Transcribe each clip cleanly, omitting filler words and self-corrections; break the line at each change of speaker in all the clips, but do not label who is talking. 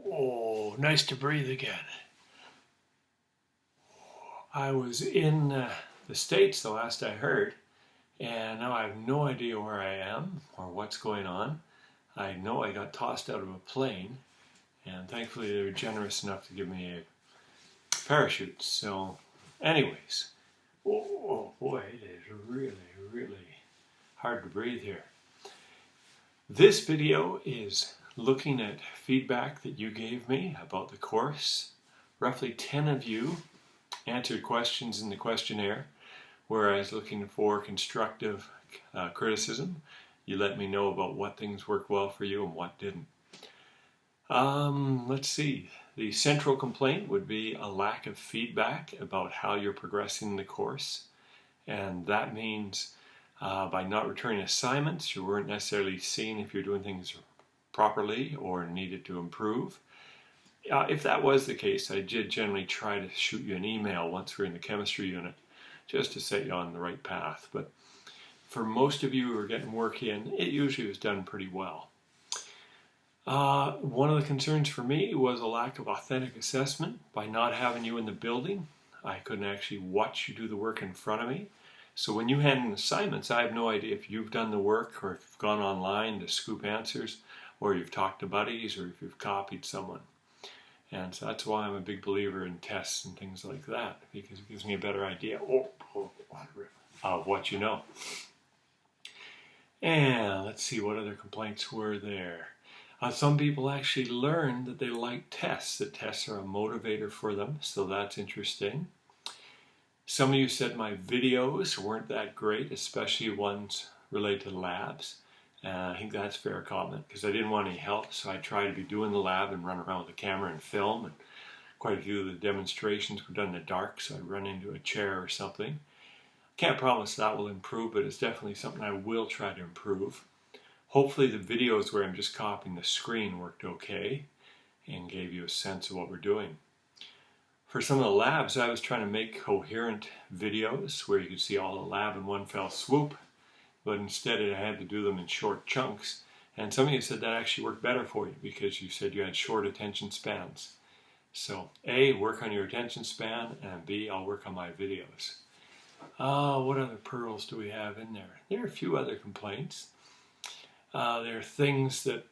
Oh, nice to breathe again. I was in the States the last I heard, and now I have no idea where I am or what's going on. I know I got tossed out of a plane, and thankfully they were generous enough to give me a parachute. So, anyways, oh boy, it is really, really hard to breathe here. This video is looking at feedback that you gave me about the course. Roughly 10 of you answered questions in the questionnaire where I was looking for constructive criticism. You let me know about what things worked well for you and what didn't. Let's see. The central complaint would be a lack of feedback about how you're progressing in the course. And that means by not returning assignments, you weren't necessarily seeing if you're doing things properly or needed to improve. If that was the case, I did generally try to shoot you an email once we're in the chemistry unit just to set you on the right path. But for most of you who are getting work in, it usually was done pretty well. One of the concerns for me was a lack of authentic assessment. By not having you in the building, I couldn't actually watch you do the work in front of me. So when you hand in assignments, I have no idea if you've done the work or if you've gone online to scoop answers or you've talked to buddies or if you've copied someone. And so that's why I'm a big believer in tests and things like that, because it gives me a better idea of what you know. And let's see what other complaints were there. Some people actually learned that they like tests, that tests are a motivator for them, so that's interesting. Some of you said my videos weren't that great, especially ones related to labs. I think that's a fair comment because I didn't want any help, so I tried to be doing the lab and run around with the camera and film. And quite a few of the demonstrations were done in the dark, so I run into a chair or something. Can't promise that will improve, but it's definitely something I will try to improve. Hopefully the videos where I'm just copying the screen worked okay and gave you a sense of what we're doing. For some of the labs, I was trying to make coherent videos where you could see all the lab in one fell swoop. But instead I had to do them in short chunks. And some of you said that actually worked better for you because you said you had short attention spans. So A, work on your attention span, and B, I'll work on my videos. What other pearls do we have in there? There are a few other complaints. There are things that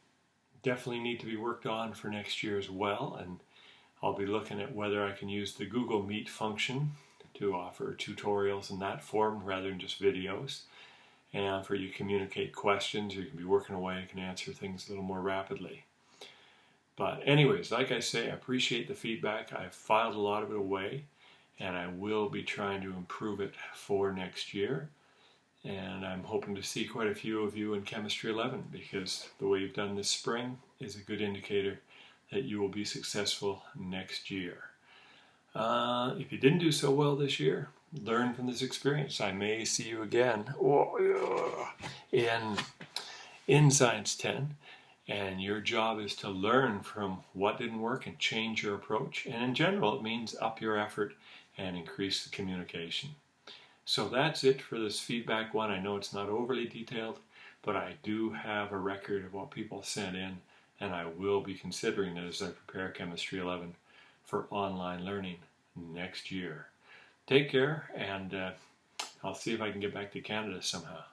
definitely need to be worked on for next year as well, and I'll be looking at whether I can use the Google Meet function to offer tutorials in that form rather than just videos. And for you to communicate questions, you can be working away, you can answer things a little more rapidly. But anyways, like I say, I appreciate the feedback. I've filed a lot of it away, and I will be trying to improve it for next year. And I'm hoping to see quite a few of you in Chemistry 11, because the way you've done this spring is a good indicator that you will be successful next year. If you didn't do so well this year, learn from this experience. I may see you again in Science 10, and your job is to learn from what didn't work and change your approach. And in general, it means up your effort and increase the communication. So that's it for this feedback one. I know it's not overly detailed, but I do have a record of what people sent in, and I will be considering it as I prepare Chemistry 11 for online learning next year. Take care, and I'll see if I can get back to Canada somehow.